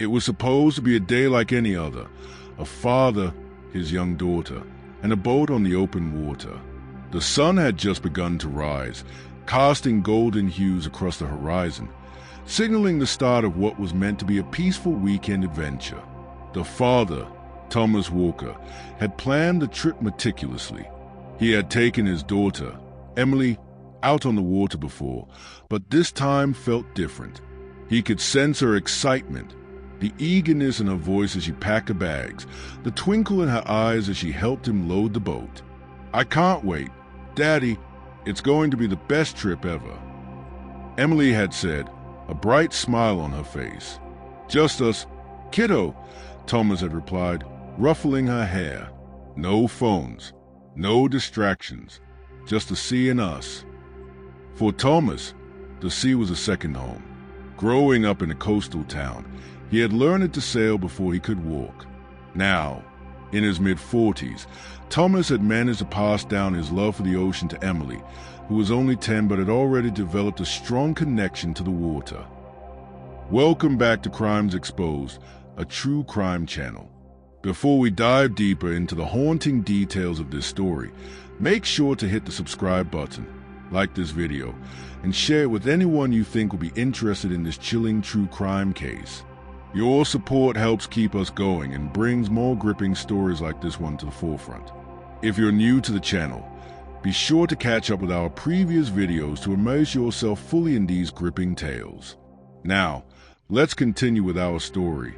It was supposed to be a day like any other. A father, his young daughter, and a boat on the open water. The sun had just begun to rise, casting golden hues across the horizon, signaling the start of what was meant to be a peaceful weekend adventure. The father, Thomas Walker, had planned the trip meticulously. He had taken his daughter, Emily, out on the water before, but this time felt different. He could sense her excitement, the eagerness in her voice as she packed her bags, the twinkle in her eyes as she helped him load the boat. "I can't wait. Daddy, it's going to be the best trip ever," Emily had said, a bright smile on her face. "Just us, kiddo," Thomas had replied, ruffling her hair. "No phones, no distractions, just the sea and us." For Thomas, the sea was a second home. Growing up in a coastal town, he had learned to sail before he could walk. Now, in his mid-40s, Thomas had managed to pass down his love for the ocean to Emily, who was only 10 but had already developed a strong connection to the water. Welcome back to Crimes Exposed, a true crime channel. Before we dive deeper into the haunting details of this story, make sure to hit the subscribe button, like this video, and share it with anyone you think will be interested in this chilling true crime case. Your support helps keep us going and brings more gripping stories like this one to the forefront. If you're new to the channel, be sure to catch up with our previous videos to immerse yourself fully in these gripping tales. Now, let's continue with our story.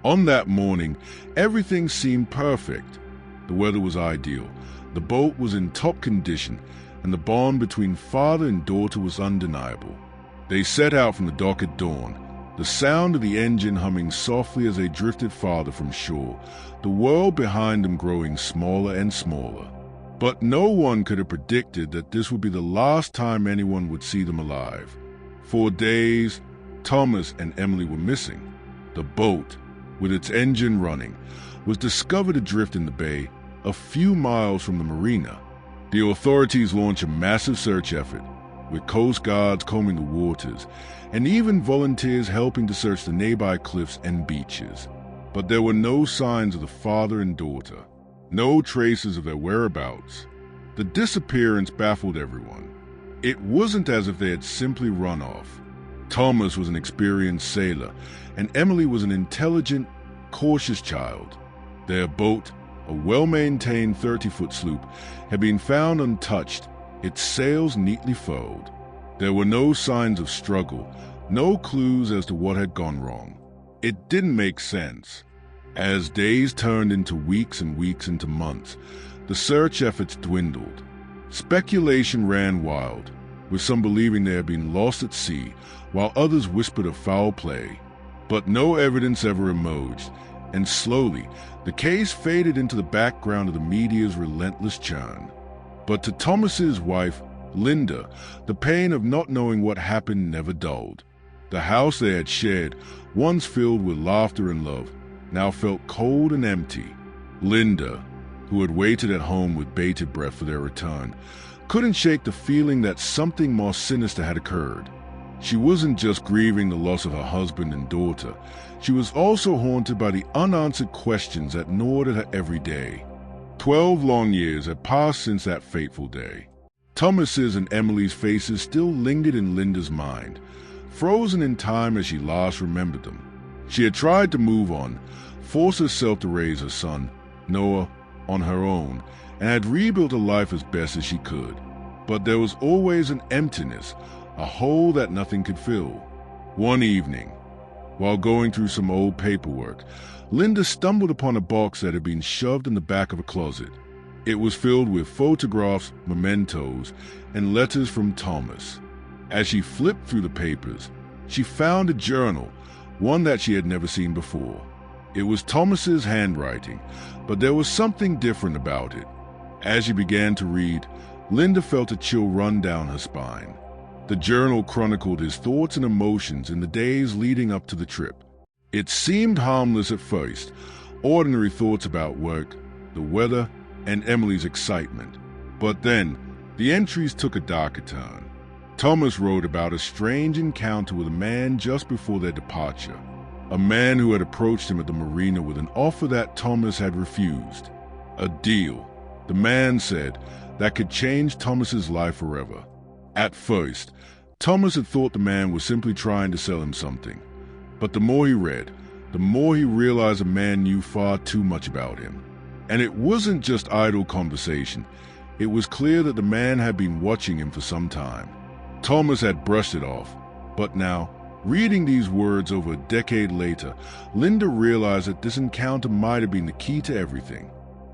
On that morning, everything seemed perfect. The weather was ideal, the boat was in top condition, and the bond between father and daughter was undeniable. They set out from the dock at dawn, the sound of the engine humming softly as they drifted farther from shore, the world behind them growing smaller and smaller. But no one could have predicted that this would be the last time anyone would see them alive. For days, Thomas and Emily were missing. The boat, with its engine running, was discovered adrift in the bay, a few miles from the marina. The authorities launched a massive search effort, with Coast Guards combing the waters, and even volunteers helping to search the nearby cliffs and beaches. But there were no signs of the father and daughter, no traces of their whereabouts. The disappearance baffled everyone. It wasn't as if they had simply run off. Thomas was an experienced sailor, and Emily was an intelligent, cautious child. Their boat, a well-maintained 30-foot sloop, had been found untouched, its sails neatly furled. There were no signs of struggle, no clues as to what had gone wrong. It didn't make sense. As days turned into weeks and weeks into months, the search efforts dwindled. Speculation ran wild, with some believing they had been lost at sea, while others whispered of foul play. But no evidence ever emerged, and slowly, the case faded into the background of the media's relentless churn. But to Thomas's wife, Linda, the pain of not knowing what happened never dulled. The house they had shared, once filled with laughter and love, now felt cold and empty. Linda, who had waited at home with bated breath for their return, couldn't shake the feeling that something more sinister had occurred. She wasn't just grieving the loss of her husband and daughter, she was also haunted by the unanswered questions that gnawed at her every day. 12 long years had passed since that fateful day. Thomas's and Emily's faces still lingered in Linda's mind, frozen in time as she last remembered them. She had tried to move on, force herself to raise her son, Noah, on her own, and had rebuilt a life as best as she could. But there was always an emptiness, a hole that nothing could fill. One evening, while going through some old paperwork, Linda stumbled upon a box that had been shoved in the back of a closet. It was filled with photographs, mementos, and letters from Thomas. As she flipped through the papers, she found a journal, one that she had never seen before. It was Thomas's handwriting, but there was something different about it. As she began to read, Linda felt a chill run down her spine. The journal chronicled his thoughts and emotions in the days leading up to the trip. It seemed harmless at first, ordinary thoughts about work, the weather, and Emily's excitement. But then, the entries took a darker turn. Thomas wrote about a strange encounter with a man just before their departure. a man who had approached him at the marina with an offer that Thomas had refused. A deal, the man said, that could change Thomas's life forever. At first, Thomas had thought the man was simply trying to sell him something. But the more he read, the more he realized the man knew far too much about him. And it wasn't just idle conversation. It was clear that the man had been watching him for some time. Thomas had brushed it off, but now, reading these words over a decade later, Linda realized that this encounter might have been the key to everything.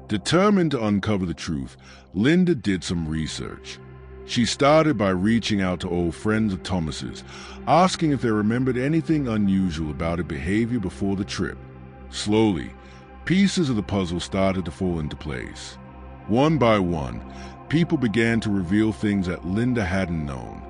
Determined to uncover the truth, Linda did some research. She started by reaching out to old friends of Thomas's, asking if they remembered anything unusual about his behavior before the trip. Slowly, pieces of the puzzle started to fall into place. One by one, people began to reveal things that Linda hadn't known.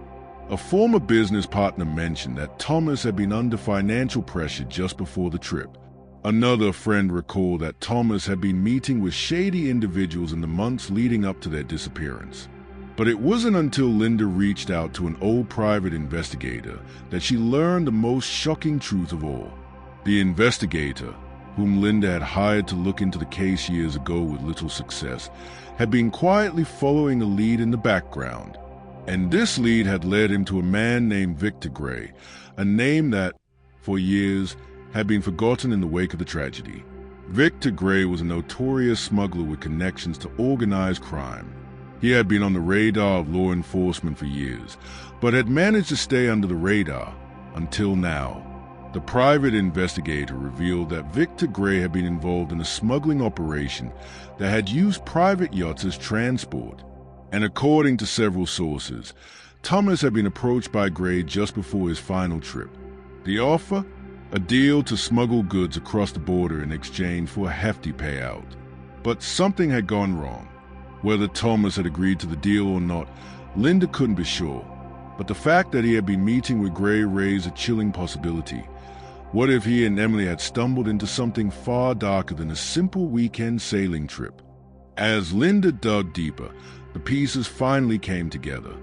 A former business partner mentioned that Thomas had been under financial pressure just before the trip. Another friend recalled that Thomas had been meeting with shady individuals in the months leading up to their disappearance. But it wasn't until Linda reached out to an old private investigator that she learned the most shocking truth of all. The investigator, whom Linda had hired to look into the case years ago with little success, had been quietly following a lead in the background. And this lead had led him to a man named Victor Gray, a name that, for years, had been forgotten in the wake of the tragedy. Victor Gray was a notorious smuggler with connections to organized crime. He had been on the radar of law enforcement for years, but had managed to stay under the radar until now. The private investigator revealed that Victor Gray had been involved in a smuggling operation that had used private yachts as transport. And according to several sources, Thomas had been approached by Gray just before his final trip. The offer? A deal to smuggle goods across the border in exchange for a hefty payout. But something had gone wrong. Whether Thomas had agreed to the deal or not, Linda couldn't be sure. But the fact that he had been meeting with Gray raised a chilling possibility. What if he and Emily had stumbled into something far darker than a simple weekend sailing trip? As Linda dug deeper, the pieces finally came together.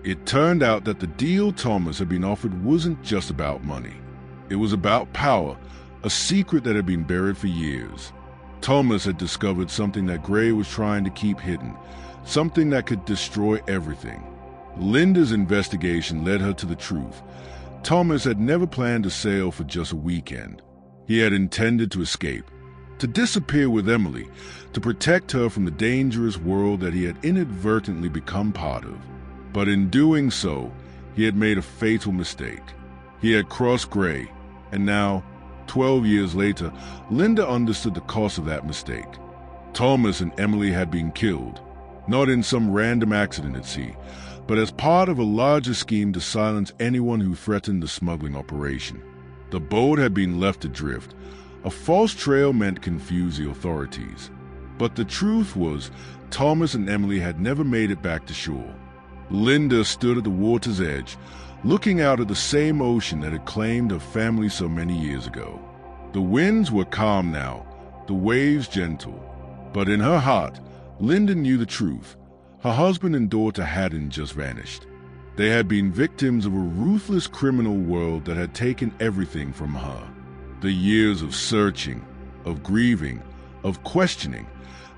It turned out that the deal Thomas had been offered wasn't just about money. It was about power, a secret that had been buried for years. Thomas had discovered something that Gray was trying to keep hidden, something that could destroy everything. Linda's investigation led her to the truth. Thomas had never planned to sail for just a weekend. He had intended to escape, to disappear with Emily, to protect her from the dangerous world that he had inadvertently become part of. But in doing so, he had made a fatal mistake. He had crossed Gray, and now, 12 years later, Linda understood the cost of that mistake. Thomas and Emily had been killed, not in some random accident at sea, but as part of a larger scheme to silence anyone who threatened the smuggling operation. The boat had been left adrift. A false trail meant confuse the authorities. But the truth was, Thomas and Emily had never made it back to shore. Linda stood at the water's edge, looking out at the same ocean that had claimed her family so many years ago. The winds were calm now, the waves gentle. But in her heart, Linda knew the truth. Her husband and daughter hadn't just vanished. They had been victims of a ruthless criminal world that had taken everything from her. The years of searching, of grieving, of questioning,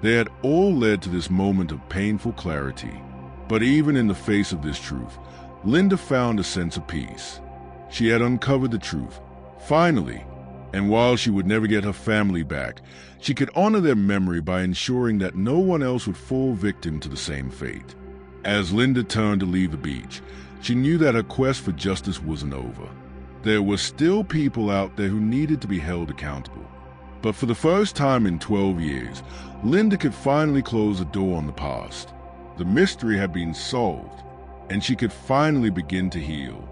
they had all led to this moment of painful clarity. But even in the face of this truth, Linda found a sense of peace. She had uncovered the truth, finally, and while she would never get her family back, she could honor their memory by ensuring that no one else would fall victim to the same fate. As Linda turned to leave the beach, she knew that her quest for justice wasn't over. There were still people out there who needed to be held accountable. But for the first time in 12 years, Linda could finally close the door on the past. The mystery had been solved, and she could finally begin to heal.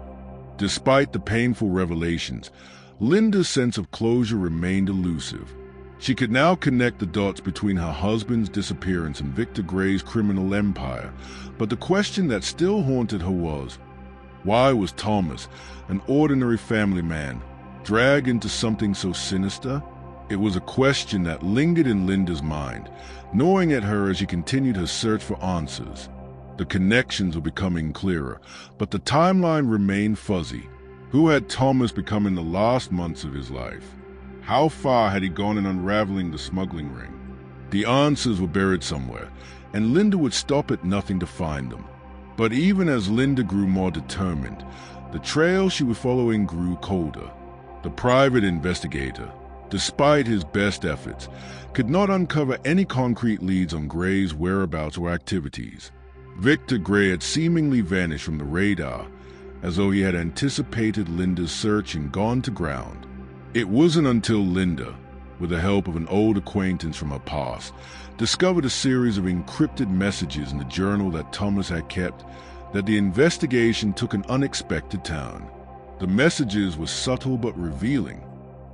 Despite the painful revelations, Linda's sense of closure remained elusive. She could now connect the dots between her husband's disappearance and Victor Gray's criminal empire, but the question that still haunted her was, why was Thomas, an ordinary family man, dragged into something so sinister? It was a question that lingered in Linda's mind, gnawing at her as she continued her search for answers. The connections were becoming clearer, but the timeline remained fuzzy. Who had Thomas become in the last months of his life? How far had he gone in unraveling the smuggling ring? The answers were buried somewhere, and Linda would stop at nothing to find them. But even as Linda grew more determined, the trail she was following grew colder. The private investigator, despite his best efforts, could not uncover any concrete leads on Gray's whereabouts or activities. Victor Gray had seemingly vanished from the radar, as though he had anticipated Linda's search and gone to ground. It wasn't until Linda, with the help of an old acquaintance from her past, discovered a series of encrypted messages in the journal that Thomas had kept, that the investigation took an unexpected turn. The messages were subtle but revealing.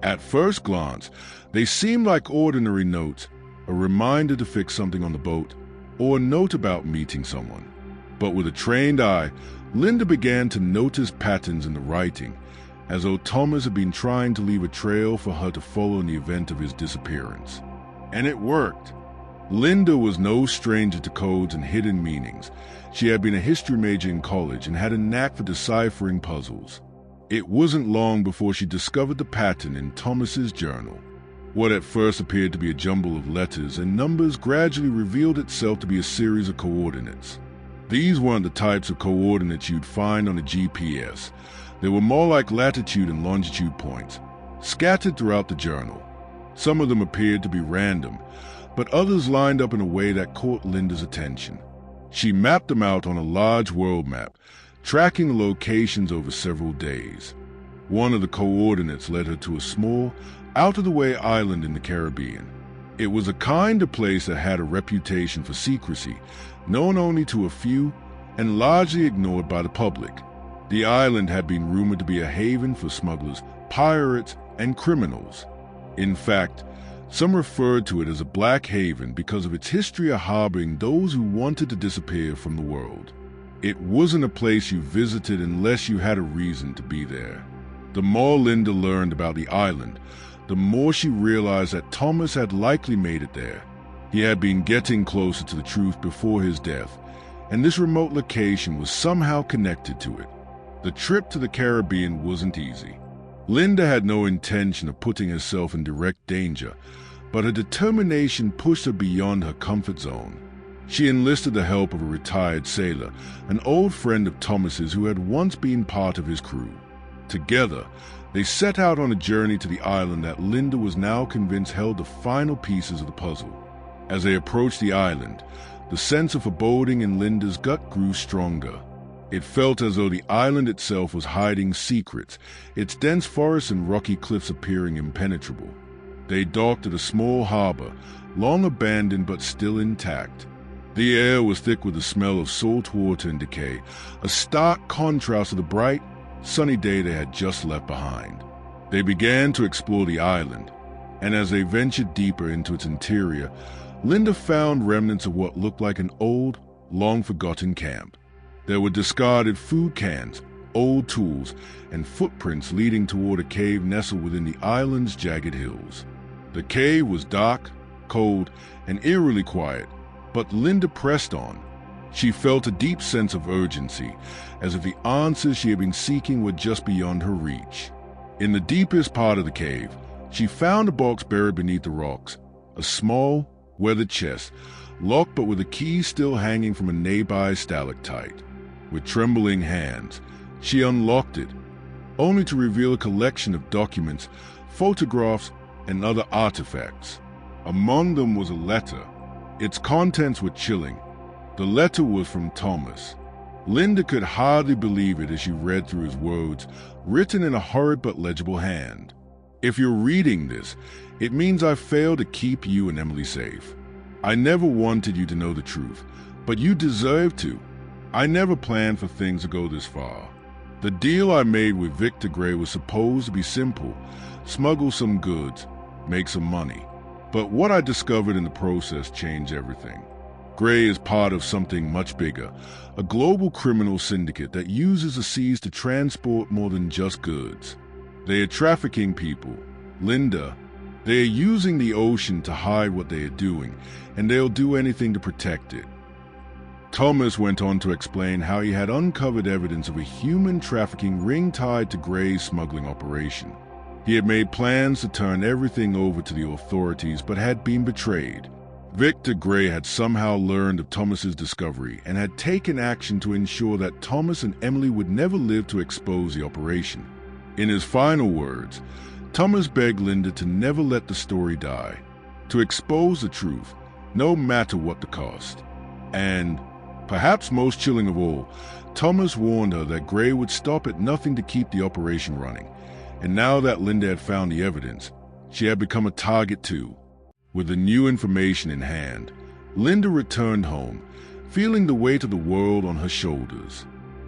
At first glance, they seemed like ordinary notes, a reminder to fix something on the boat, or a note about meeting someone. But with a trained eye, Linda began to notice patterns in the writing, as though Thomas had been trying to leave a trail for her to follow in the event of his disappearance. And it worked. Linda was no stranger to codes and hidden meanings. She had been a history major in college and had a knack for deciphering puzzles. It wasn't long before she discovered the pattern in Thomas's journal. What at first appeared to be a jumble of letters and numbers gradually revealed itself to be a series of coordinates. These weren't the types of coordinates you'd find on a GPS. They were more like latitude and longitude points, scattered throughout the journal. Some of them appeared to be random, but others lined up in a way that caught Linda's attention. She mapped them out on a large world map, tracking the locations over several days. One of the coordinates led her to a small, out-of-the-way island in the Caribbean. It was a kind of place that had a reputation for secrecy, known only to a few and largely ignored by the public. The island had been rumored to be a haven for smugglers, pirates, and criminals. In fact, some referred to it as a black haven because of its history of harboring those who wanted to disappear from the world. It wasn't a place you visited unless you had a reason to be there. The more Linda learned about the island, the more she realized that Thomas had likely made it there. He had been getting closer to the truth before his death, and this remote location was somehow connected to it. The trip to the Caribbean wasn't easy. Linda had no intention of putting herself in direct danger, but her determination pushed her beyond her comfort zone. She enlisted the help of a retired sailor, an old friend of Thomas's who had once been part of his crew. Together, they set out on a journey to the island that Linda was now convinced held the final pieces of the puzzle. As they approached the island, the sense of foreboding in Linda's gut grew stronger. It felt as though the island itself was hiding secrets, its dense forests and rocky cliffs appearing impenetrable. They docked at a small harbor, long abandoned but still intact. The air was thick with the smell of salt water and decay, a stark contrast to the bright, sunny day they had just left behind. They began to explore the island, and as they ventured deeper into its interior, Linda found remnants of what looked like an old, long-forgotten camp. There were discarded food cans, old tools, and footprints leading toward a cave nestled within the island's jagged hills. The cave was dark, cold, and eerily quiet, but Linda pressed on. She felt a deep sense of urgency, as if the answers she had been seeking were just beyond her reach. In the deepest part of the cave, she found a box buried beneath the rocks, a small, weathered chest, locked but with a key still hanging from a nearby stalactite. With trembling hands, she unlocked it, only to reveal a collection of documents, photographs, and other artifacts. Among them was a letter. Its contents were chilling. The letter was from Thomas. Linda could hardly believe it as she read through his words, written in a hurried but legible hand. "If you're reading this, it means I failed to keep you and Emily safe. I never wanted you to know the truth, but you deserve to. I never planned for things to go this far. The deal I made with Victor Gray was supposed to be simple: smuggle some goods, make some money. But what I discovered in the process changed everything. Gray is part of something much bigger, a global criminal syndicate that uses the seas to transport more than just goods. They are trafficking people. Linda, they are using the ocean to hide what they are doing, and they'll do anything to protect it." Thomas went on to explain how he had uncovered evidence of a human trafficking ring tied to Gray's smuggling operation. He had made plans to turn everything over to the authorities, but had been betrayed. Victor Gray had somehow learned of Thomas's discovery and had taken action to ensure that Thomas and Emily would never live to expose the operation. In his final words, Thomas begged Linda to never let the story die, to expose the truth, no matter what the cost. And, perhaps most chilling of all, Thomas warned her that Gray would stop at nothing to keep the operation running. And now that Linda had found the evidence, she had become a target too. With the new information in hand, Linda returned home, feeling the weight of the world on her shoulders.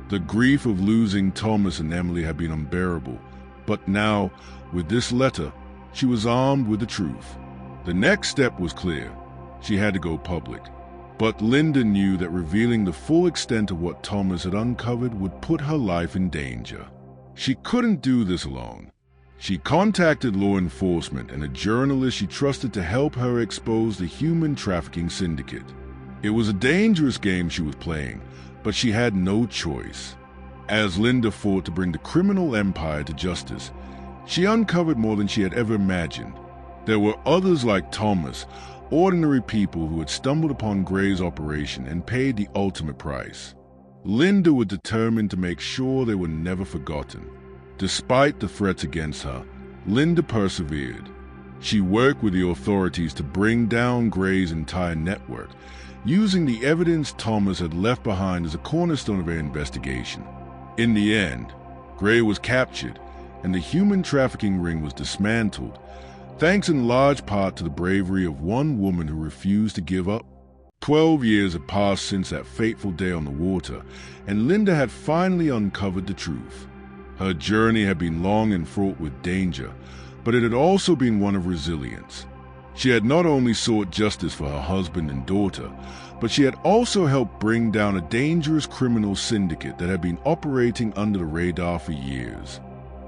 The grief of losing Thomas and Emily had been unbearable, but now, with this letter, she was armed with the truth. The next step was clear. She had to go public. But Linda knew that revealing the full extent of what Thomas had uncovered would put her life in danger. She couldn't do this alone. She contacted law enforcement and a journalist she trusted to help her expose the human trafficking syndicate. It was a dangerous game she was playing, but she had no choice. As Linda fought to bring the criminal empire to justice, she uncovered more than she had ever imagined. There were others like Thomas, ordinary people who had stumbled upon Gray's operation and paid the ultimate price. Linda was determined to make sure they were never forgotten. Despite the threats against her, Linda persevered. She worked with the authorities to bring down Gray's entire network, using the evidence Thomas had left behind as a cornerstone of her investigation. In the end, Gray was captured, and the human trafficking ring was dismantled, thanks in large part to the bravery of one woman who refused to give up. 12 years had passed since that fateful day on the water, and Linda had finally uncovered the truth. Her journey had been long and fraught with danger, but it had also been one of resilience. She had not only sought justice for her husband and daughter, but she had also helped bring down a dangerous criminal syndicate that had been operating under the radar for years.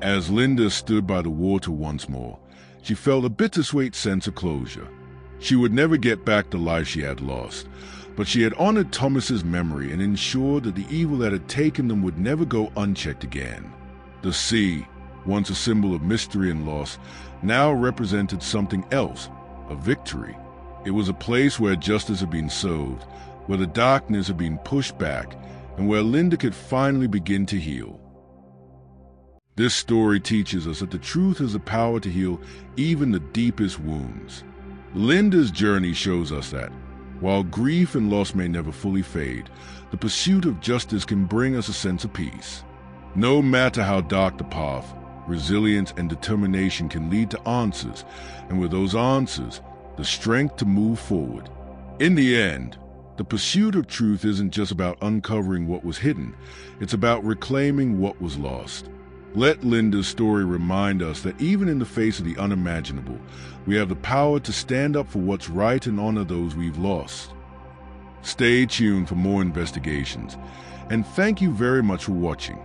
As Linda stood by the water once more, she felt a bittersweet sense of closure. She would never get back the life she had lost, but she had honored Thomas's memory and ensured that the evil that had taken them would never go unchecked again. The sea, once a symbol of mystery and loss, now represented something else, a victory. It was a place where justice had been served, where the darkness had been pushed back, and where Linda could finally begin to heal. This story teaches us that the truth has the power to heal even the deepest wounds. Linda's journey shows us that, while grief and loss may never fully fade, the pursuit of justice can bring us a sense of peace. No matter how dark the path, resilience and determination can lead to answers, and with those answers, the strength to move forward. In the end, the pursuit of truth isn't just about uncovering what was hidden, it's about reclaiming what was lost. Let Linda's story remind us that even in the face of the unimaginable, we have the power to stand up for what's right and honor those we've lost. Stay tuned for more investigations, and thank you very much for watching.